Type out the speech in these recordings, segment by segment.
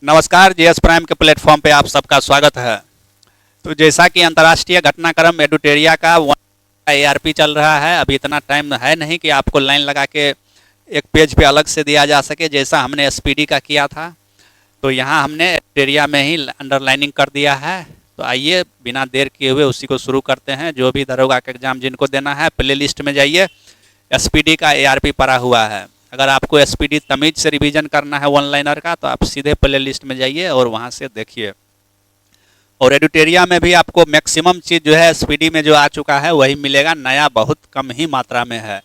नमस्कार, GS prime के platform पे आप सबका स्वागत है। तो जैसा कि अंतर्राष्ट्रीय घटनाक्रम एडुटेरिया का ARP चल रहा है, अभी इतना टाइम है नहीं कि आपको लाइन लगा के एक पेज पे अलग से दिया जा सके, जैसा हमने SPD का किया था। तो यहाँ हमने एडुटेरिया में ही अंडरलाइनिंग कर दिया है। तो आइए बिना देर किए हुए उसी को शुरू करते हैं। जो भी दरोगा का एग्जाम जिनको देना है, प्ले लिस्ट में जाइए, SPD का ARP पड़ा हुआ है। अगर आपको SPD तमीज से रिवीजन करना है वन लाइनर का, तो आप सीधे प्ले लिस्ट में जाइए और वहाँ से देखिए। और एडुटेरिया में भी आपको मैक्सिमम चीज़ जो है SPD में जो आ चुका है वही मिलेगा, नया बहुत कम ही मात्रा में है।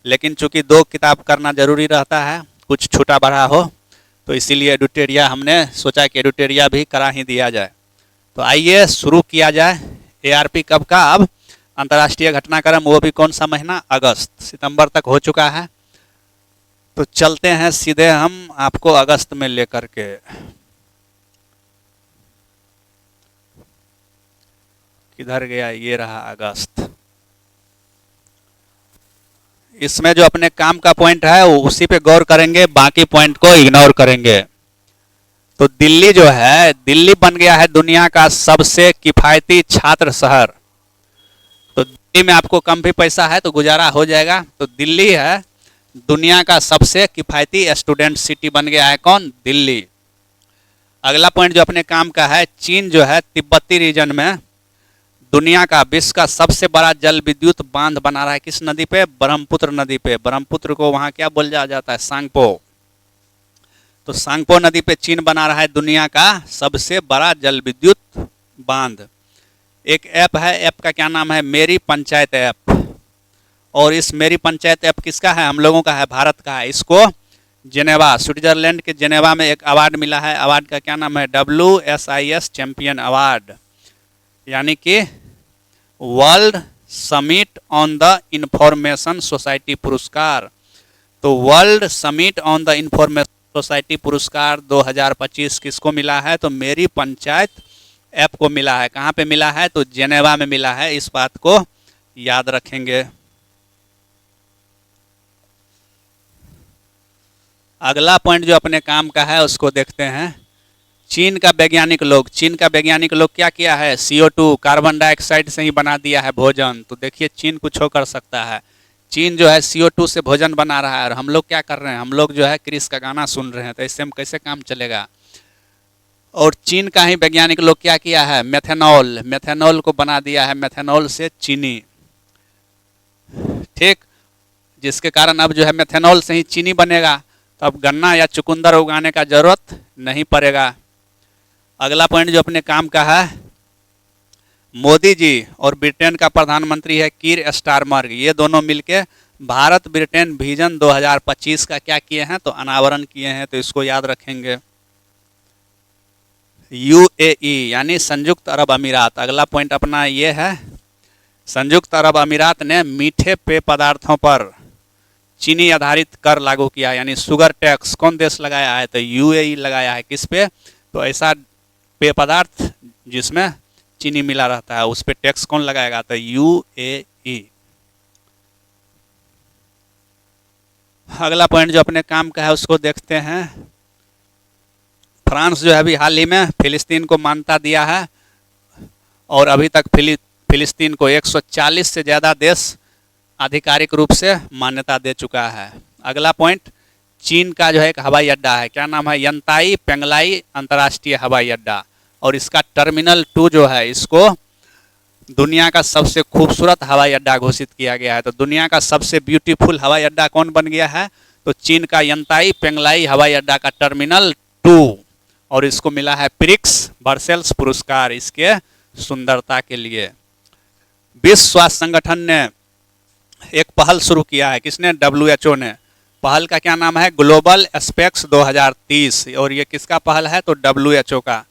लेकिन चूंकि 2 किताब करना जरूरी रहता है, कुछ छूटा बढ़ा हो, तो इसीलिए एडुटेरिया हमने सोचा कि एडुटेरिया भी करा ही दिया जाए। तो आइए शुरू किया जाए। ARP कब का? अब अंतर्राष्ट्रीय घटनाक्रम, वो भी कौन सा महीना? अगस्त। सितंबर तक हो चुका है। तो चलते हैं सीधे हम आपको अगस्त में लेकर के। किधर गया? ये रहा अगस्त। इसमें जो अपने काम का पॉइंट है उसी पे गौर करेंगे, बाकी पॉइंट को इग्नोर करेंगे। तो दिल्ली जो है, दिल्ली बन गया है दुनिया का सबसे किफायती छात्र शहर। तो दिल्ली में आपको कम भी पैसा है तो गुजारा हो जाएगा। तो दिल्ली है दुनिया का सबसे किफायती स्टूडेंट सिटी बन गया है। कौन? दिल्ली। अगला पॉइंट जो अपने काम का है, चीन जो है तिब्बती रीजन में दुनिया का विश्व का सबसे बड़ा जल विद्युत बांध बना रहा है। किस नदी पे? ब्रह्मपुत्र नदी पे। ब्रह्मपुत्र को वहाँ क्या बोला जाता है? सांगपो। तो सांगपो नदी पे चीन बना रहा है दुनिया का सबसे बड़ा जल विद्युत बांध। एक ऐप है, ऐप का क्या नाम है? मेरी पंचायत ऐप। और इस मेरी पंचायत ऐप किसका है? हम लोगों का है, भारत का है। इसको जेनेवा, स्विट्जरलैंड के जेनेवा में एक अवार्ड मिला है। अवार्ड का क्या नाम है? WSIS चैंपियन अवार्ड, यानी कि world summit on the information society पुरस्कार। तो world summit on the information society पुरस्कार 2025 किसको मिला है? तो मेरी पंचायत ऐप को मिला है। कहाँ पे मिला है? तो जेनेवा में मिला है। इस बात को याद रखेंगे। अगला पॉइंट जो अपने काम का है उसको देखते हैं। चीन का वैज्ञानिक लोग क्या किया है? CO2 कार्बन डाइऑक्साइड से ही बना दिया है भोजन। तो देखिए चीन कुछ हो कर सकता है। चीन जो है CO2 से भोजन बना रहा है और हम लोग क्या कर रहे हैं? हम लोग जो है क्रिस का गाना सुन रहे हैं। तो इससे हम कैसे काम चलेगा? और चीन का ही वैज्ञानिक लोग क्या किया है? मेथेनॉल को बना दिया है, मेथेनॉल से चीनी। ठीक, जिसके कारण अब जो है मेथेनॉल से ही चीनी बनेगा। तो अब गन्ना या चुकंदर उगाने का जरूरत नहीं पड़ेगा। अगला पॉइंट जो अपने काम का है, मोदी जी और ब्रिटेन का प्रधानमंत्री है कीर स्टारमर, ये दोनों मिलके भारत ब्रिटेन विजन 2025 का क्या किए हैं? तो अनावरण किए हैं। तो इसको याद रखेंगे। UAE यानी संयुक्त अरब अमीरात। अगला पॉइंट अपना ये है, संयुक्त अरब अमीरात ने मीठे पेय पदार्थों पर चीनी आधारित कर लागू किया, यानी शुगर टैक्स। कौन देश लगाया है? तो UAE लगाया है। किस पे? तो ऐसा पेय पदार्थ जिसमें चीनी मिला रहता है उस पे टैक्स कौन लगाएगा? तो UAE। अगला पॉइंट जो अपने काम का है उसको देखते हैं। फ्रांस जो है अभी हाल ही में फिलिस्तीन को मान्यता दिया है और अभी तक फिलिस्तीन को 140 से ज़्यादा देश आधिकारिक रूप से मान्यता दे चुका है। अगला पॉइंट, चीन का जो है एक हवाई अड्डा है, क्या नाम है? यंताई पेंगलाई अंतर्राष्ट्रीय हवाई अड्डा। और इसका टर्मिनल 2 जो है, इसको दुनिया का सबसे खूबसूरत हवाई अड्डा घोषित किया गया है। तो दुनिया का सबसे ब्यूटीफुल हवाई अड्डा कौन बन गया है? तो चीन का यंताई पेंगलाई हवाई अड्डा का टर्मिनल 2। और इसको मिला है प्रिक्स बर्सेल्स पुरस्कार इसके सुंदरता के लिए। विश्व स्वास्थ्य संगठन ने एक पहल शुरू किया है। किसने? WHO ने। पहल का क्या नाम है? Global aspects 2030। और ये किसका पहल है? तो WHO का।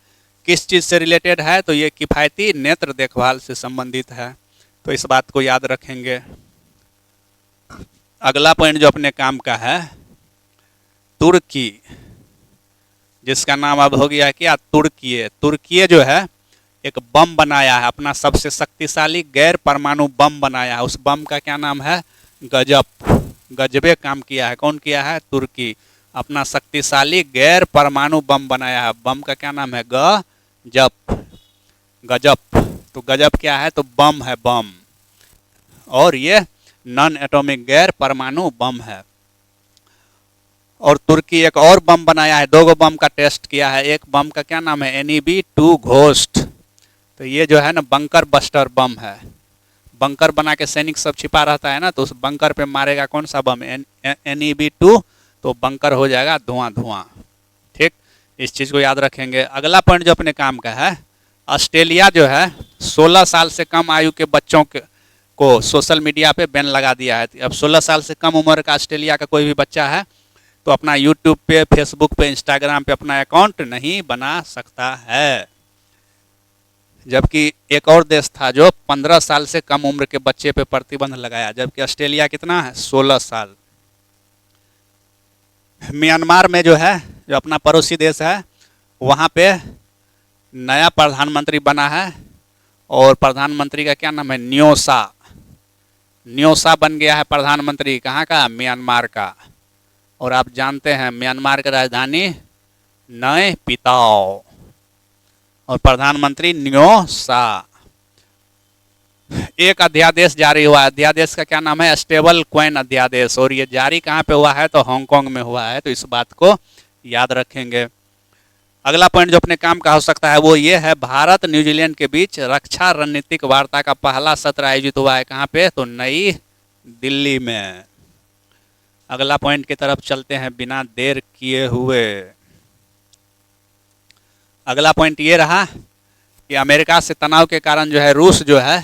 किस चीज़ से रिलेटेड है? तो ये किफ़ायती नेत्र देखभाल से संबंधित है। तो इस बात को याद रखेंगे। अगला पॉइंट जो अपने काम का है, तुर्की, जिसका नाम अब हो गया क्या? तुर्की जो है एक बम बनाया है, अपना सबसे शक्तिशाली गैर परमाणु बम बनाया है। उस बम का क्या नाम है? गजब। गजबे काम किया है। कौन किया है? तुर्की। अपना शक्तिशाली गैर परमाणु बम बनाया है। बम का क्या नाम है? गजब। गजब। तो गजब क्या है? तो बम है, बम। और ये नॉन एटॉमिक गैर परमाणु बम है। और तुर्की एक और बम बनाया है, 2 बम का टेस्ट किया है। एक बम का क्या नाम है? NEB-2 ghost. तो ये जो है ना बंकर बस्टर बम है। बंकर बना के सैनिक सब छिपा रहता है ना, तो उस बंकर पे मारेगा कौन सा बम? NEB-2। तो बंकर हो जाएगा धुआं धुआं। ठीक, इस चीज़ को याद रखेंगे। अगला पॉइंट जो अपने काम का है, ऑस्ट्रेलिया जो है 16 साल से कम आयु के बच्चों को सोशल मीडिया पे बैन लगा दिया है। अब 16 साल से कम उम्र का ऑस्ट्रेलिया का कोई भी बच्चा है तो अपना यूट्यूब पे, फेसबुक पे, इंस्टाग्राम पे अपना अकाउंट नहीं बना सकता है। जबकि एक और देश था जो 15 साल से कम उम्र के बच्चे पे प्रतिबंध लगाया, जबकि ऑस्ट्रेलिया कितना है? 16 साल। म्यांमार में जो है, जो अपना पड़ोसी देश है, वहाँ पे नया प्रधानमंत्री बना है और प्रधानमंत्री का क्या नाम है? न्योसा। न्योसा बन गया है प्रधानमंत्री। कहाँ का? म्यांमार का। और आप जानते हैं म्यांमार की राजधानी नयपिताओ और प्रधानमंत्री न्योसा। एक अध्यादेश जारी हुआ है। अध्यादेश का क्या नाम है? स्टेबल कॉइन अध्यादेश। और ये जारी कहाँ पे हुआ है? तो हांगकांग में हुआ है। तो इस बात को याद रखेंगे। अगला पॉइंट जो अपने काम का हो सकता है वो ये है, भारत न्यूजीलैंड के बीच रक्षा रणनीतिक वार्ता का पहला सत्र आयोजित हुआ है। कहाँ पे? तो नई दिल्ली में। अगला पॉइंट की तरफ चलते हैं बिना देर किए हुए। अगला पॉइंट ये रहा कि अमेरिका से तनाव के कारण जो है रूस जो है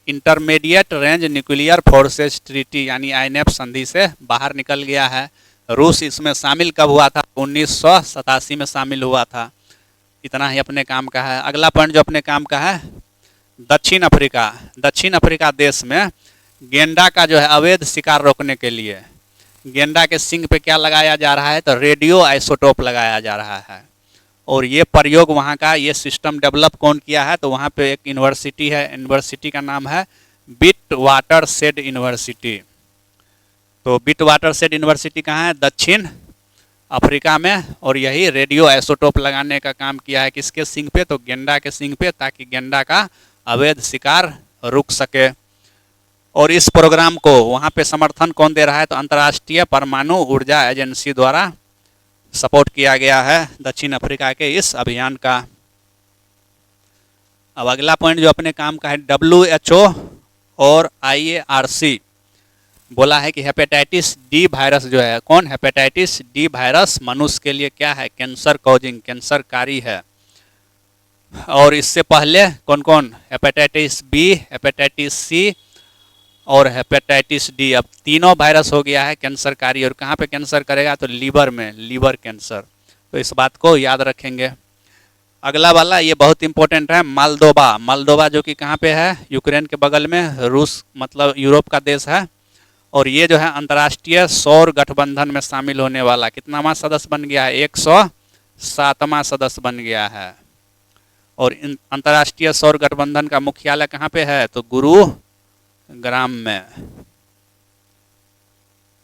intermediate range nuclear forces treaty यानी INF संधि से बाहर निकल गया है। रूस इसमें शामिल कब हुआ था? 1987 में शामिल हुआ था। इतना ही अपने काम का है। अगला पॉइंट जो अपने काम का है, दक्षिण अफ्रीका। दक्षिण अफ्रीका देश में गेंडा का जो है अवैध शिकार रोकने के लिए गेंडा के सिंग पे क्या लगाया जा रहा है? तो रेडियो आइसोटोप लगाया जा रहा है। और ये प्रयोग वहाँ का, ये सिस्टम डेवलप कौन किया है? तो वहाँ पे एक यूनिवर्सिटी है, यूनिवर्सिटी का नाम है बिट वाटर सेड यूनिवर्सिटी। तो बिट वाटर सेड यूनिवर्सिटी कहाँ है? दक्षिण अफ्रीका में। और यही रेडियो आइसोटोप लगाने का काम किया है किसके सिंग पे? तो गेंडा के सिंग पे, ताकि गेंडा का अवैध शिकार रुक सके। और इस प्रोग्राम को वहाँ पे समर्थन कौन दे रहा है? तो अंतर्राष्ट्रीय परमाणु ऊर्जा एजेंसी द्वारा सपोर्ट किया गया है दक्षिण अफ्रीका के इस अभियान का। अब अगला पॉइंट जो अपने काम का है, WHO और IARC बोला है कि हेपेटाइटिस डी वायरस जो है, कौन? हेपेटाइटिस डी वायरस मनुष्य के लिए क्या है? कैंसर कॉजिंग, कैंसरकारी है। और इससे पहले कौन कौन? हेपेटाइटिस बी, हेपेटाइटिस C और हेपेटाइटिस डी। अब तीनों वायरस हो गया है कैंसरकारी। और कहाँ पे कैंसर करेगा? तो लीवर में, लीवर कैंसर। तो इस बात को याद रखेंगे। अगला वाला ये बहुत इंपॉर्टेंट है, मालदोवा। मालदोवा जो कि कहाँ पे है? यूक्रेन के बगल में, रूस मतलब यूरोप का देश है। और ये जो है अंतर्राष्ट्रीय सौर गठबंधन में शामिल होने वाला कितनावां सदस्य बन गया है? 107वां सदस्य बन गया है। और अंतर्राष्ट्रीय सौर गठबंधन का मुख्यालय कहाँ पे है? तो गुरुग्राम में।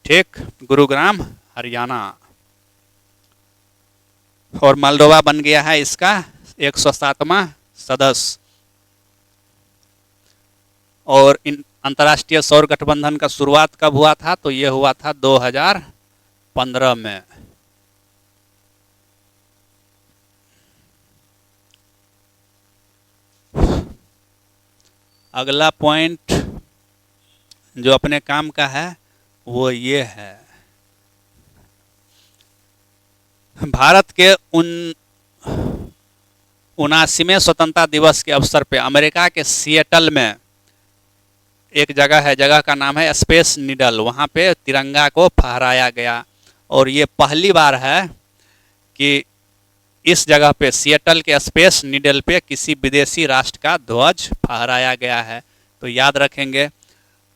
ठीक, गुरुग्राम हरियाणा। और मोल्डोवा बन गया है इसका 107वां सदस्य। और इन अंतर्राष्ट्रीय सौर गठबंधन का शुरुआत कब हुआ था? तो ये हुआ था 2015 में। अगला पॉइंट जो अपने काम का है वो ये है, भारत के 79वें स्वतंत्रता दिवस के अवसर पे अमेरिका के सिएटल में एक जगह है, जगह का नाम है स्पेस नीडल। वहाँ पे तिरंगा को फहराया गया। और ये पहली बार है कि इस जगह पे सिएटल के स्पेस नीडल पे किसी विदेशी राष्ट्र का ध्वज फहराया गया है। तो याद रखेंगे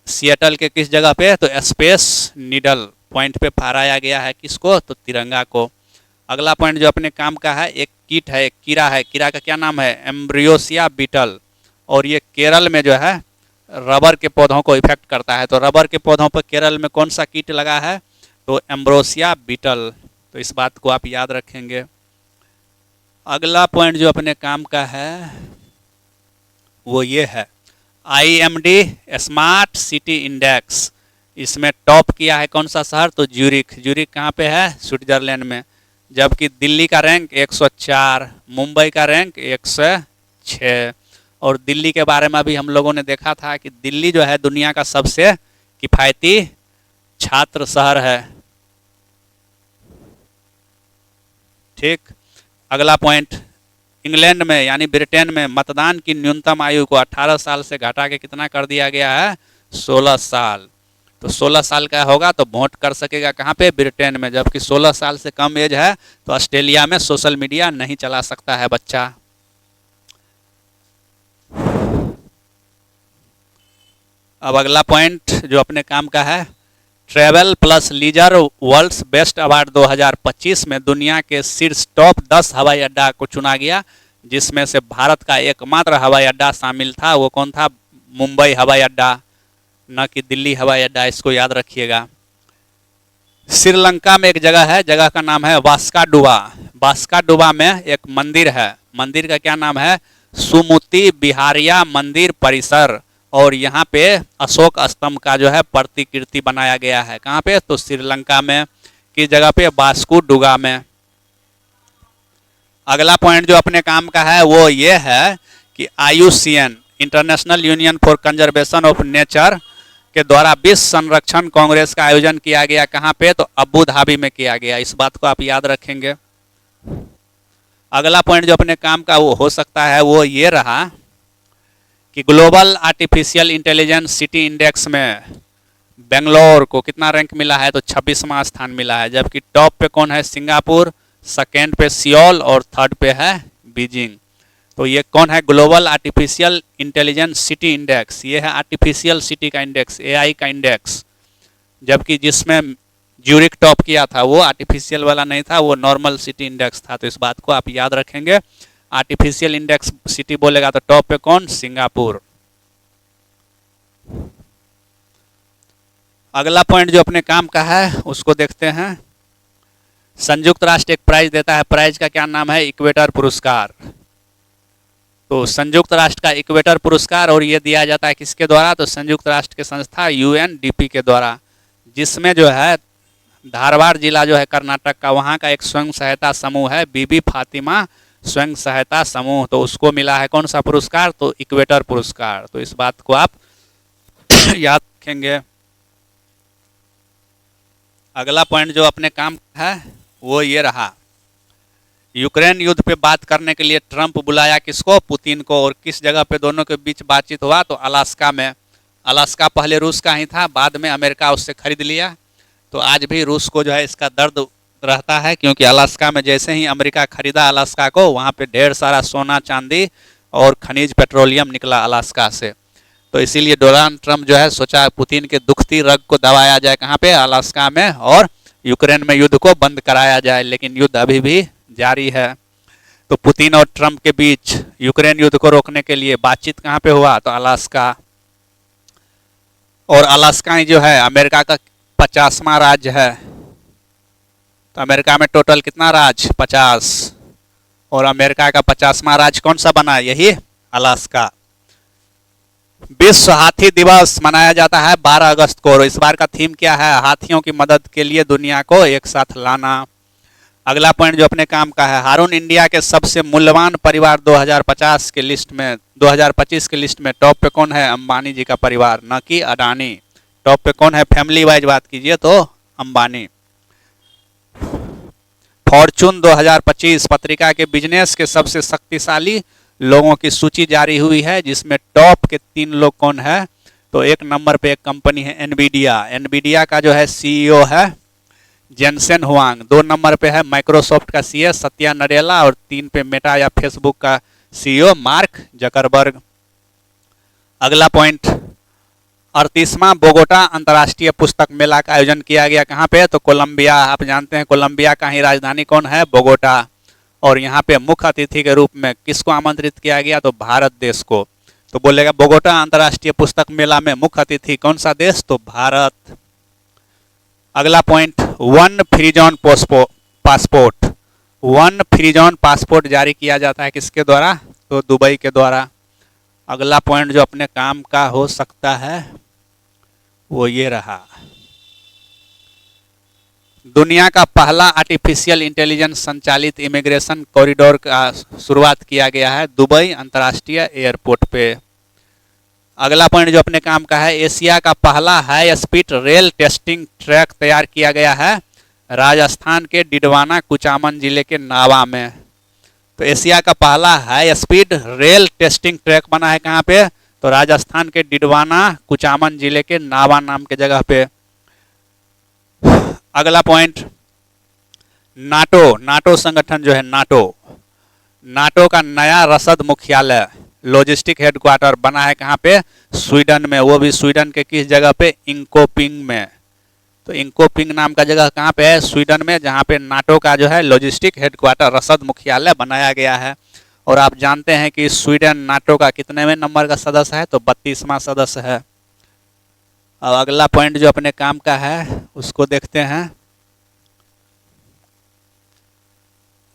सिएटल के किस जगह पे? तो स्पेस नीडल पॉइंट पे फहराया गया है किसको? तो तिरंगा को। अगला पॉइंट जो अपने काम का है, एक कीट है, एक कीड़ा है। कीड़ा का क्या नाम है? एम्ब्रियोसिया बीटल। और ये केरल में जो है रबर के पौधों को इफेक्ट करता है। तो रबर के पौधों पर केरल में कौन सा कीट लगा है? तो एम्ब्रोसिया बीटल। तो इस बात को आप याद रखेंगे। अगला पॉइंट जो अपने काम का है वो ये है, IMD स्मार्ट सिटी इंडेक्स। इसमें टॉप किया है कौन सा शहर, तो ज्यूरिख। ज्यूरिख कहाँ पे है, स्विट्जरलैंड में। जबकि दिल्ली का रैंक 104, मुंबई का रैंक 106। और दिल्ली के बारे में अभी हम लोगों ने देखा था कि दिल्ली जो है दुनिया का सबसे किफ़ायती छात्र शहर है। ठीक। अगला पॉइंट, इंग्लैंड में यानी ब्रिटेन में मतदान की न्यूनतम आयु को 18 साल से घटा के कितना कर दिया गया है, 16 साल। तो 16 साल का होगा तो वोट कर सकेगा कहाँ पे, ब्रिटेन में। जबकि 16 साल से कम एज है तो ऑस्ट्रेलिया में सोशल मीडिया नहीं चला सकता है बच्चा। अब अगला पॉइंट जो अपने काम का है, travel plus leisure world's best award 2025 में दुनिया के शीर्ष टॉप 10 हवाई अड्डा को चुना गया, जिसमें से भारत का एकमात्र हवाई अड्डा शामिल था। वो कौन था, मुंबई हवाई अड्डा, न कि दिल्ली हवाई अड्डा। इसको याद रखिएगा। श्रीलंका में एक जगह है, जगह का नाम है वास्काडुआ। वास्काडुआ में एक मंदिर है, मंदिर का क्या नाम है, सुमुति बिहारिया मंदिर परिसर। और यहाँ पे अशोक स्तंभ का जो है प्रतिकृति बनाया गया है। कहाँ पे, तो श्रीलंका में। किस जगह पे, वास्कोडुगा में। अगला पॉइंट जो अपने काम का है वो ये है कि IUCN international union for conservation of nature के द्वारा विश्व संरक्षण कांग्रेस का आयोजन किया गया। कहाँ पे, तो अबू धाबी में किया गया। इस बात को आप याद रखेंगे। अगला पॉइंट जो अपने काम का वो हो सकता है वो ये रहा कि global artificial intelligence city index में बेंगलोर को कितना रैंक मिला है, तो 26वां स्थान मिला है। जबकि टॉप पे कौन है, सिंगापुर, सेकेंड पे सियोल और थर्ड पे है बीजिंग। तो ये कौन है, global artificial intelligence city index. ये है आर्टिफिशियल सिटी का इंडेक्स, AI का इंडेक्स। जबकि जिसमें ज्यूरिख टॉप किया था वो आर्टिफिशियल वाला नहीं था, वो नॉर्मल सिटी इंडेक्स था। तो इस बात को आप याद रखेंगे। आर्टिफिशियल इंडेक्स सिटी बोलेगा तो टॉप पे कौन, सिंगापुर। अगला पॉइंट जो अपने काम का है उसको देखते हैं। संयुक्त राष्ट्र एक प्राइज देता है, प्राइज का क्या नाम है, इक्वेटर पुरस्कार। तो संयुक्त राष्ट्र का इक्वेटर पुरस्कार, और ये दिया जाता है किसके द्वारा, तो संयुक्त राष्ट्र के संस्था UNDP के द्वारा। जिसमें जो है धारवाड़ जिला जो है कर्नाटक का, वहाँ का एक स्वयं सहायता समूह है, बीबी फातिमा स्वयं सहायता समूह। तो उसको मिला है कौन सा पुरस्कार, तो इक्वेटर पुरस्कार। तो इस बात को आप याद रखेंगे। अगला पॉइंट जो अपने काम है वो ये रहा, यूक्रेन युद्ध पे बात करने के लिए ट्रंप बुलाया किसको, पुतिन को। और किस जगह पे दोनों के बीच बातचीत हुआ, तो अलास्का में। अलास्का पहले रूस का ही था, बाद में अमेरिका उससे खरीद लिया। तो आज भी रूस को जो है इसका दर्द रहता है, क्योंकि अलास्का में जैसे ही अमेरिका खरीदा अलास्का को, वहाँ पे ढेर सारा सोना चांदी और खनिज पेट्रोलियम निकला अलास्का से। तो इसीलिए डोनाल्ड ट्रंप जो है सोचा पुतिन के दुखती रग को दबाया जाए, कहाँ पे, अलास्का में, और यूक्रेन में युद्ध को बंद कराया जाए। लेकिन युद्ध अभी भी जारी है। तो पुतिन और ट्रंप के बीच यूक्रेन युद्ध को रोकने के लिए बातचीत कहाँ पे हुआ, तो अलास्का। और अलास्का ही जो है अमेरिका का 50वां राज्य है। तो अमेरिका में टोटल कितना राज्य, 50। और अमेरिका का 50वां राज्य कौन सा बना, यही अलास्का। विश्व हाथी दिवस मनाया जाता है 12 अगस्त को। और इस बार का थीम क्या है, हाथियों की मदद के लिए दुनिया को एक साथ लाना। अगला पॉइंट जो अपने काम का है, हारून इंडिया के सबसे मूल्यवान परिवार 2050 के लिस्ट में, 2025 के लिस्ट में टॉप पे कौन है, अंबानी जी का परिवार, न कि अडानी। टॉप पे कौन है, फैमिली वाइज बात कीजिए तो अंबानी। फॉर्चून 2025 पत्रिका के बिजनेस के सबसे शक्तिशाली लोगों की सूची जारी हुई है, जिसमें टॉप के 3 लोग कौन है, तो 1 नंबर पे एक कंपनी है एनवीडिया। एनवीडिया का जो है CEO है जेनसेन हुआंग। 2 नंबर पे है माइक्रोसॉफ्ट का CEO सत्या नडेला। और 3 पे मेटा या फेसबुक का CEO मार्क जकरबर्ग। अगला पॉइंट, 38वां बोगोटा अंतर्राष्ट्रीय पुस्तक मेला का आयोजन किया गया। कहाँ पे, तो कोलंबिया। आप जानते हैं कोलंबिया का ही राजधानी कौन है, बोगोटा। और यहाँ पे मुख्य अतिथि के रूप में किसको आमंत्रित किया गया, तो भारत देश को। तो बोलेगा बोगोटा अंतर्राष्ट्रीय पुस्तक मेला में मुख्य अतिथि कौन सा देश, तो भारत। अगला point, one free zone passport, 1 free zone passport जारी किया जाता है किसके द्वारा? तो दुबई के द्वारा। अगला पॉइंट जो अपने काम का हो सकता है वो ये रहा, दुनिया का पहला आर्टिफिशियल इंटेलिजेंस संचालित इमिग्रेशन कॉरिडोर का शुरुआत किया गया है दुबई अंतर्राष्ट्रीय एयरपोर्ट पे। अगला पॉइंट जो अपने काम का है, एशिया का पहला high speed rail testing track तैयार किया गया है राजस्थान के डिडवाना कुचामन जिले के नावा में। तो एशिया का पहला high speed rail testing track बना है कहाँ पे? तो राजस्थान के डिडवाना कुचामन जिले के नावा नाम के जगह पे। अगला पॉइंट, नाटो संगठन जो है, नाटो का नया रसद मुख्यालय लॉजिस्टिक हेडक्वार्टर बना है कहाँ पे? स्वीडन में। वो भी स्वीडन के किस जगह पे? इंकोपिंग में। तो इंकोपिंग नाम का जगह कहाँ पे है? स्वीडन में, जहाँ पे नाटो का जो है लॉजिस्टिक हेडक्वार्टर रसद मुख्यालय बनाया गया है। और आप जानते हैं कि स्वीडन नाटो का कितनेवें नंबर का सदस्य है? तो 32वां सदस्य है। अब अगला पॉइंट जो अपने काम का है उसको देखते हैं।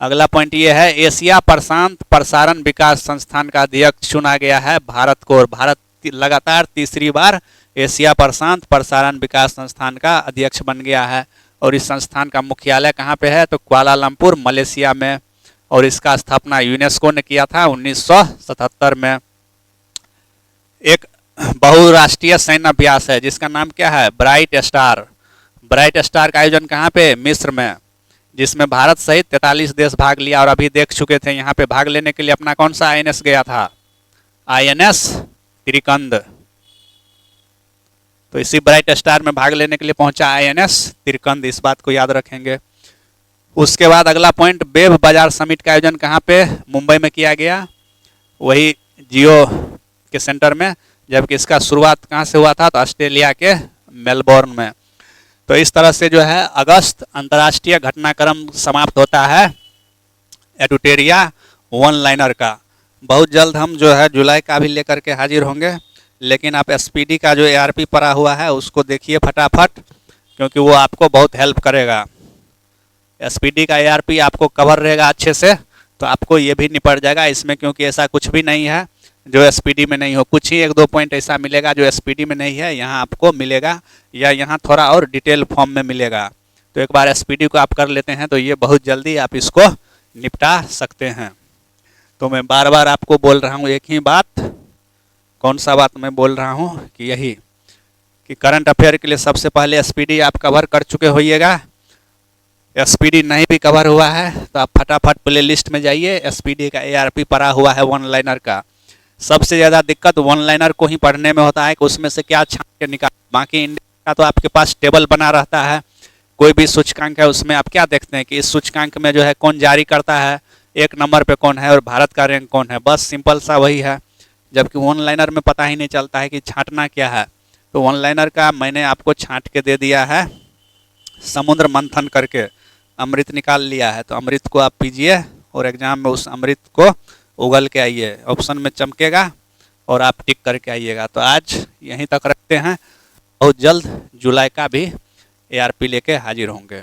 अगला पॉइंट ये है, एशिया प्रशांत प्रसारण विकास संस्थान का अध्यक्ष चुना गया है भारत को। और भारत लगातार तीसरी बार एशिया प्रशांत प्रसारण विकास संस्थान का अध्यक्ष बन गया है। और इस संस्थान का मुख्यालय कहाँ पे है? तो कुआलालंपुर मलेशिया में। और इसका स्थापना यूनेस्को ने किया था 1977 में। एक बहुराष्ट्रीय सैन्य अभ्यास है जिसका नाम क्या है? Bright star. ब्राइट स्टार का आयोजन कहाँ पे? मिस्र में, जिसमें भारत सहित 43 देश भाग लिया। और अभी देख चुके थे यहाँ पे भाग लेने के लिए अपना कौन सा INS गया था? INS तिरकंद। तो इसी ब्राइट स्टार में भाग लेने के लिए पहुंचा INS तिरकंद, इस बात को याद रखेंगे। उसके बाद अगला पॉइंट, वेब बाजार समिट का आयोजन कहाँ पे? मुंबई में किया गया, वही जियो के सेंटर में। जबकि इसका शुरुआत कहाँ से हुआ था? तो ऑस्ट्रेलिया के मेलबोर्न में। तो इस तरह से जो है अगस्त अंतर्राष्ट्रीय घटनाक्रम समाप्त होता है एडुटेरिया वन लाइनर का। बहुत जल्द हम जो है जुलाई का भी लेकर के हाजिर होंगे। लेकिन आप SPD का जो ARP पड़ा हुआ है उसको देखिए फटाफट, क्योंकि वो आपको बहुत हेल्प करेगा। SPD का ARP आपको कवर रहेगा अच्छे से, तो आपको ये भी निपट जाएगा इसमें। क्योंकि ऐसा कुछ भी नहीं है जो SPD में नहीं हो। कुछ ही 1-2 पॉइंट ऐसा मिलेगा जो SPD में नहीं है, यहाँ आपको मिलेगा, या यहाँ थोड़ा और डिटेल फॉर्म में मिलेगा। तो एक बार SPD को आप कर लेते हैं तो ये बहुत जल्दी आप इसको निपटा सकते हैं। तो मैं बार बार आपको बोल रहा हूँ एक ही बात। कौन सा बात मैं बोल रहा हूँ? कि यही कि करंट अफेयर के लिए सबसे पहले SPD आप कवर कर चुके होइएगा। SPD नहीं भी कवर हुआ है तो आप फटाफट प्ले लिस्ट में जाइए। SPD का ARP पड़ा हुआ है वन लाइनर का। सबसे ज़्यादा दिक्कत वन लाइनर को ही पढ़ने में होता है कि उसमें से क्या छांट के निकाल। बाकी इंडिया का तो आपके पास टेबल बना रहता है, कोई भी सूचकांक है उसमें आप क्या देखते हैं कि इस सूचकांक में जो है कौन जारी करता है, 1 नंबर पे कौन है और भारत का रैंक कौन है, बस सिंपल सा वही है। जबकि वन लाइनर में पता ही नहीं चलता है कि छांटना क्या है। तो वन लाइनर का मैंने आपको छांट के दे दिया है, समुद्र मंथन करके अमृत निकाल लिया है। तो अमृत को आप पीजिए और एग्जाम में उस अमृत को उगल के आइए, ऑप्शन में चमकेगा और आप टिक करके आइएगा। तो आज यहीं तक रखते हैं, बहुत जल्द जुलाई का भी ARP लेके हाजिर होंगे।